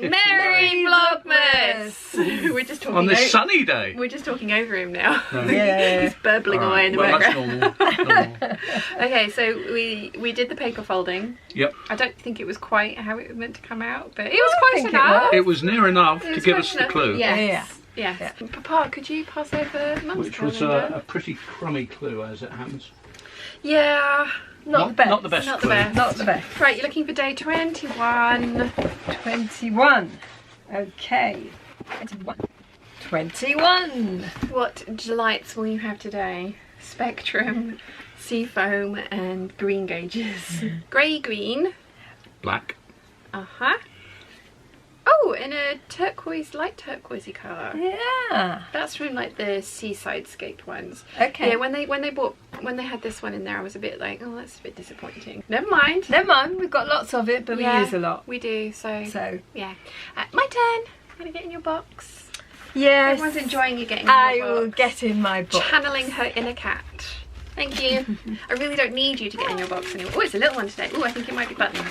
Merry Vlogmas! We're just talking on this sunny day. We're just talking over him now. Right. Yeah. He's burbling away in the background. That's normal. Okay, so we did the paper folding. Yep. I don't think it was quite how it was meant to come out, but it was close enough. It was near enough to give us the clue. Yes. Yes. Papa, could you pass over Mum's Which was calendar? a pretty crummy clue, as it happens. Yeah. Not the best. Not the best. Not the best. Not the best. Right, you're looking for day 21. 21. Okay. 21. What delights will you have today? Spectrum, seafoam, and green gauges. Grey green. Black. Uh-huh. Oh, in a turquoise, light turquoisey colour. Yeah. That's from like the seaside scaped ones. Okay. Yeah, when they had this one in there, I was a bit like, oh, that's a bit disappointing. Never mind. Never mind, we've got lots of it, but we use a lot. We do, so yeah. My turn. I'm gonna get in your box. Yes. Everyone's enjoying you getting in I your box. will get in my box. Channeling her inner cat. Thank you. I really don't need you to get in your box anymore. Oh, it's a little one today. Oh, I think it might be buttons.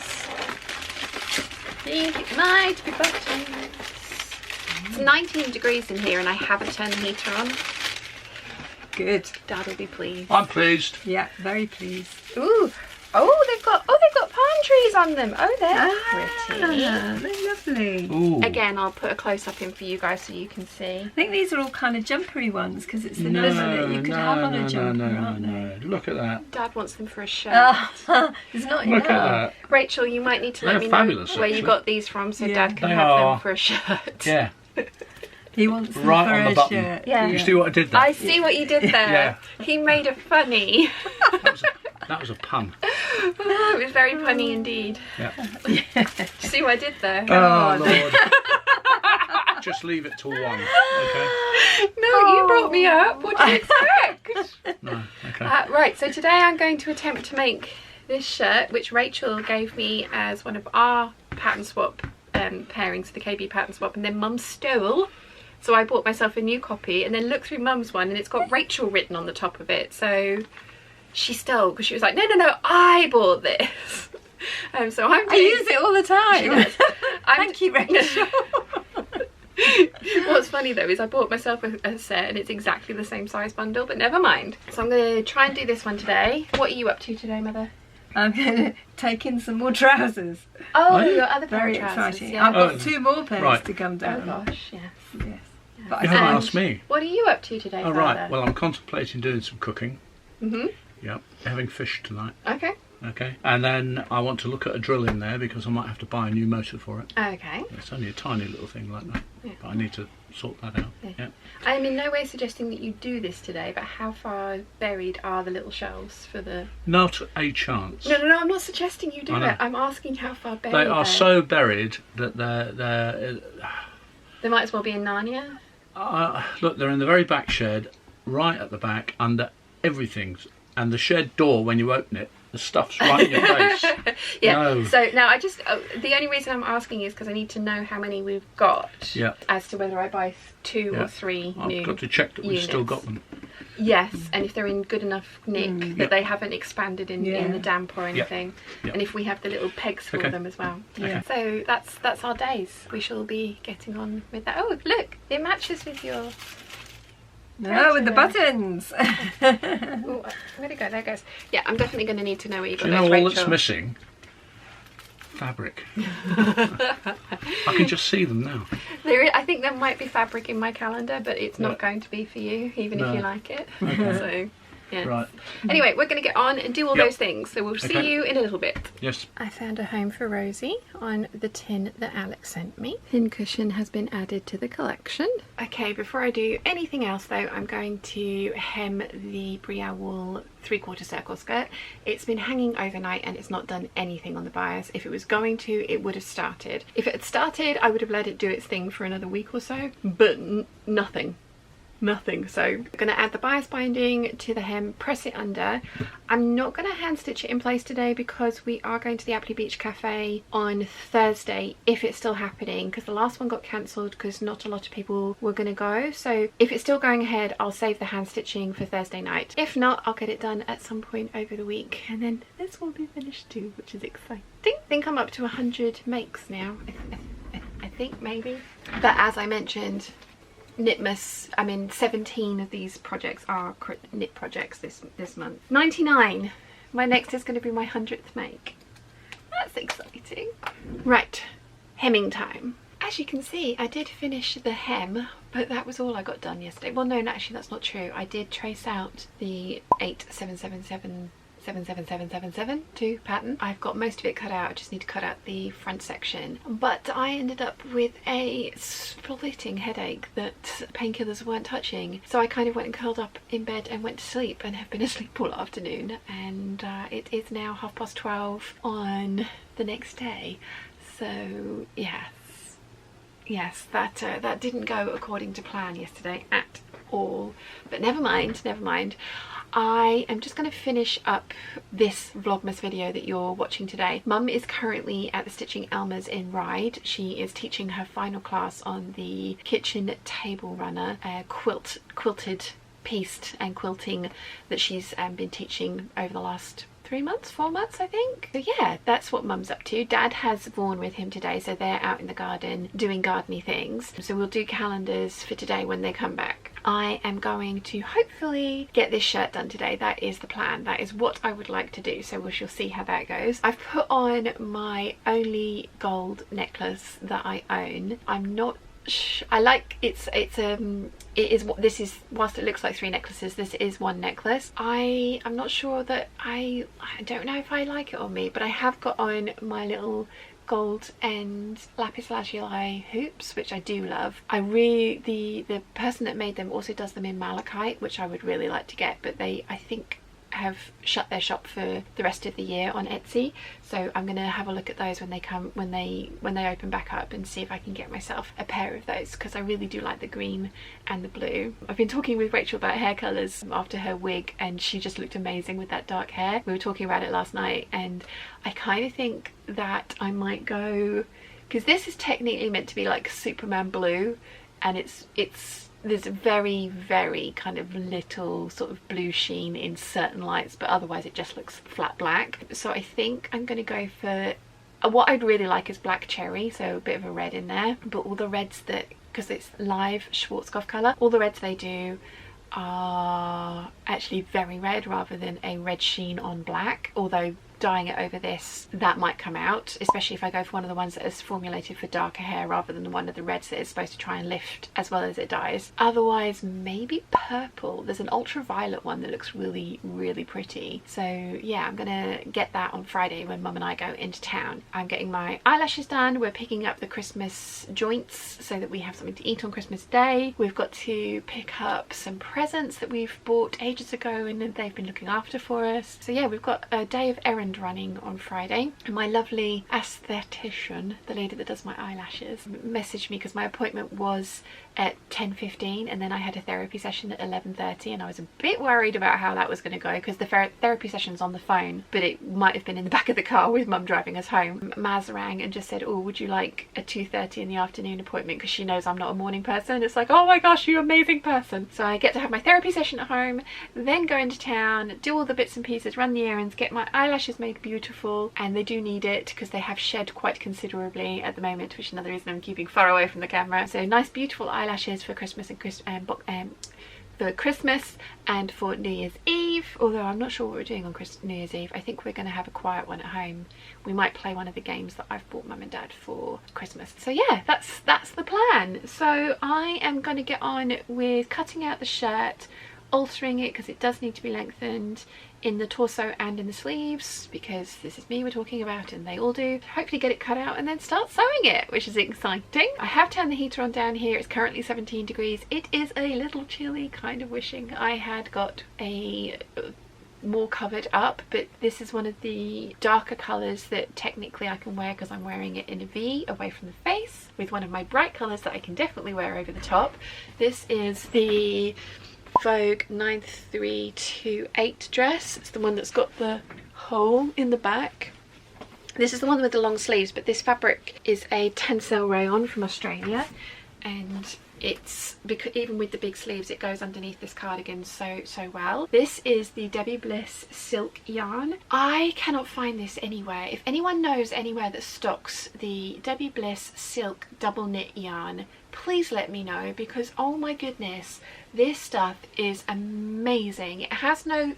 I think it might be buttons. It's 19 degrees in here and I haven't turned the heater on. Good. Dad will be pleased. I'm pleased. Yeah, very pleased. Ooh. Oh, they've got palm trees on them. Oh, they're pretty. They're lovely. Ooh. Again, I'll put a close-up in for you guys so you can see. I think these are all kind of jumpery ones because it's the number that you could have on a jumper, aren't they? Look at that. Dad wants them for a shirt. There's not Look enough. at that. Rachel, you might need to let They're me know fabulous, where you actually. got these from so Yeah. Dad can They have are. them for a shirt. Yeah. He wants them Right for on the a button. shirt. Yeah. You see what I did there? I see what you did there. Yeah. He made a funny. That was a pun. It was very punny indeed. Yeah. See what I did there? Oh, Lord. Just leave it till 1, okay? No, you brought me up. What do you expect? No, okay. Right, so today I'm going to attempt to make this shirt, which Rachel gave me as one of our pattern swap pairings, the KB pattern swap, and then Mum stole. So I bought myself a new copy and then looked through Mum's one and it's got Rachel written on the top of it. So she stole because she was like, no, I bought this. So I use it all the time. She does. Thank you, Rachel. What's funny though is I bought myself a set and it's exactly the same size bundle, but never mind. So I'm going to try and do this one today. What are you up to today, Mother? I'm going to take in some more trousers. Oh, your other pair Very of trousers. exciting. Yeah. I've got 2 more pairs Right. to come Oh down. gosh, yes. Yes. But You I haven't found- asked me. What are you up to today, Oh, Father? right. Well, I'm contemplating doing some cooking. Mm-hmm. Yep. Having fish tonight. Okay. Okay. And then I want to look at a drill in there because I might have to buy a new motor for it. Okay. It's only a tiny little thing like that. Yeah. But I need to sort that out. Yeah. Yeah. I'm in no way suggesting that you do this today, but how far buried are the little shells for the... Not a chance. No, I'm not suggesting you do I know. it. I'm asking how far buried They are so buried that they're They might as well be in Narnia. look, they're in the very back shed, right at the back, under everything. And the shed door, when you open it, the stuff's right in your face. Yeah. No. So now I just the only reason I'm asking is because I need to know how many we've got. Yeah. As to whether I buy 2 Yeah. or 3 new. I've got to check that we've still units. got them. Yes, and if they're in good enough nick that Yep. they haven't expanded in the damp or anything, Yep. and if we have the little pegs for Okay. them as well. Okay. So that's our days. We shall be getting on with that. Oh, look, it matches with your. No, with the buttons. Oh, where'd it go? There it goes. Yeah, I'm definitely going to need to know what you got. Do you know there, all Rachel. that's missing? Fabric. I can just see them now. I think there might be fabric in my calendar, but it's not going to be for you, even if you like it. So, yeah. Right. Anyway, we're going to get on and do all Yep. those things. So we'll see Okay. you in a little bit. Yes. I found a home for Rosie on the tin that Alex sent me. Thin cushion has been added to the collection. Okay, before I do anything else though, I'm going to hem the Brielle wool 3/4 circle skirt. It's been hanging overnight and it's not done anything on the bias. If it was going to, it would have started. If it had started, I would have let it do its thing for another week or so, but nothing. So I'm going to add the bias binding to the hem, press it under. I'm not going to hand stitch it in place today because we are going to the Appley Beach Cafe on Thursday, if it's still happening, because the last one got cancelled because not a lot of people were going to go. So if it's still going ahead, I'll save the hand stitching for Thursday night. If not, I'll get it done at some point over the week, and then this will be finished too, which is exciting. I think I'm up to 100 makes now. I think, maybe. But as I mentioned, Knitmas, I mean 17 of these projects are knit projects this month. 99. My next is going to be my 100th make. That's exciting. Right, hemming time. As you can see, I did finish the hem, but that was all I got done yesterday. Well, no, actually that's not true. I did trace out the 77772 pattern. I've got most of it cut out. I just need to cut out the front section. But I ended up with a splitting headache that painkillers weren't touching. So I kind of went and curled up in bed and went to sleep, and have been asleep all afternoon. And it is now 12:30 on the next day. So yes, that didn't go according to plan yesterday at all. But never mind. I am just going to finish up this Vlogmas video that you're watching today. Mum is currently at the Stitching Elmer's in Ryde. She is teaching her final class on the kitchen table runner, quilted, pieced and quilting that she's been teaching over the last 4 months I think. So yeah, that's what Mum's up to. Dad has Vaughan with him today, so they're out in the garden doing gardeny things. So we'll do calendars for today when they come back. I am going to hopefully get this shirt done today. That is the plan. That is what I would like to do, so we shall see how that goes. I've put on my only gold necklace that I own. I'm not I like it is what this is. Whilst it looks like 3 necklaces, this is 1 necklace. I'm not sure that I don't know if I like it on me, but I have got on my little gold and lapis lazuli hoops, which I do love. The person that made them also does them in malachite, which I would really like to get, but I think have shut their shop for the rest of the year on Etsy, so I'm gonna have a look at those when they open back up, and see if I can get myself a pair of those, because I really do like the green and the blue. I've been talking with Rachel about hair colours after her wig, and she just looked amazing with that dark hair. We were talking about it last night, and I kind of think that I might go, because this is technically meant to be like Superman blue, and there's a very kind of little sort of blue sheen in certain lights, but otherwise it just looks flat black. So I think I'm going to go for what I'd really like is black cherry, so a bit of a red in there. But all the reds that, because it's live Schwarzkopf colour, all the reds they do are actually very red rather than a red sheen on black, although dyeing it over this, that might come out, especially if I go for one of the ones that is formulated for darker hair rather than one of the reds that is supposed to try and lift as well as it dyes. Otherwise maybe purple. There's an ultraviolet one that looks really pretty. So yeah, I'm gonna get that on Friday when Mum and I go into town. I'm getting my eyelashes done. We're picking up the Christmas joints so that we have something to eat on Christmas Day. We've got to pick up some presents that we've bought ages ago and they've been looking after for us. So yeah, we've got a day of errands running on Friday, and my lovely aesthetician, the lady that does my eyelashes, messaged me because my appointment was at 10:15 and then I had a therapy session at 11:30, and I was a bit worried about how that was going to go because the therapy session's on the phone, but it might have been in the back of the car with Mum driving us home. Maz rang and just said, oh, would you like a 2:30 in the afternoon appointment, because she knows I'm not a morning person. It's like, oh my gosh, you amazing person. So I get to have my therapy session at home, then go into town, do all the bits and pieces, run the errands, get my eyelashes made beautiful, and they do need it because they have shed quite considerably at the moment, which is another reason I'm keeping far away from the camera. So nice beautiful eyelashes for Christmas and for New Year's Eve, although I'm not sure what we're doing on New Year's Eve. I think we're going to have a quiet one at home. We might play one of the games that I've bought Mum and Dad for Christmas. So yeah, that's the plan. So I am going to get on with cutting out the shirt, altering it because it does need to be lengthened in the torso and in the sleeves, because this is me we're talking about and they all do. Hopefully get it cut out and then start sewing it, which is exciting. I have turned the heater on down here. It's currently 17 degrees. It is a little chilly, kind of wishing I had got a more covered up, but this is one of the darker colours that technically I can wear because I'm wearing it in a V away from the face, with one of my bright colours that I can definitely wear over the top. This is the Vogue 9328 dress. It's the one that's got the hole in the back. This is the one with the long sleeves, but this fabric is a tencel rayon from Australia, and it's because even with the big sleeves it goes underneath this cardigan so well. This is the Debbie Bliss silk yarn. I cannot find this anywhere. If anyone knows anywhere that stocks the Debbie Bliss silk double knit yarn, please let me know, because oh my goodness, this stuff is amazing. It has no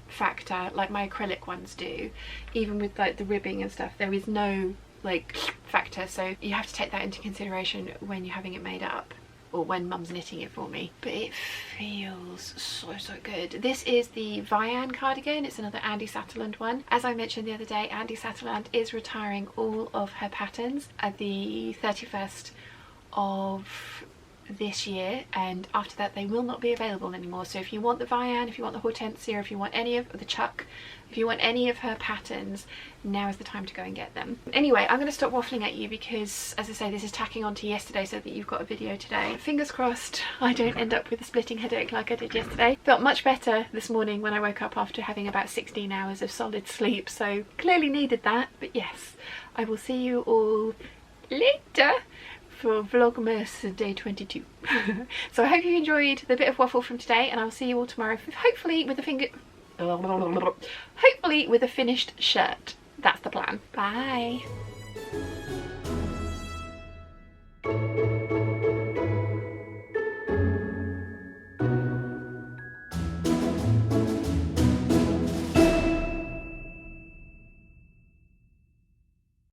factor like my acrylic ones do. Even with like the ribbing and stuff, there is no like factor, so you have to take that into consideration when you're having it made up, or when mum's knitting it for me. But it feels so good. This is the Vian cardigan. It's another Andy Satterland one. As I mentioned the other day, Andy Satterland is retiring all of her patterns at the 31st of this year, and after that they will not be available anymore. So if you want the Vian, if you want the Hortensia, if you want any of the Chuck, if you want any of her patterns, now is the time to go and get them. Anyway, I'm going to stop waffling at you because, as I say, this is tacking on to yesterday so that you've got a video today. Fingers crossed I don't end up with a splitting headache like I did yesterday. Felt much better this morning when I woke up after having about 16 hours of solid sleep, so clearly needed that. But yes, I will see you all later for Vlogmas day 22. So I hope you enjoyed the bit of waffle from today, and I'll see you all tomorrow, hopefully with a finished shirt. That's the plan. Bye.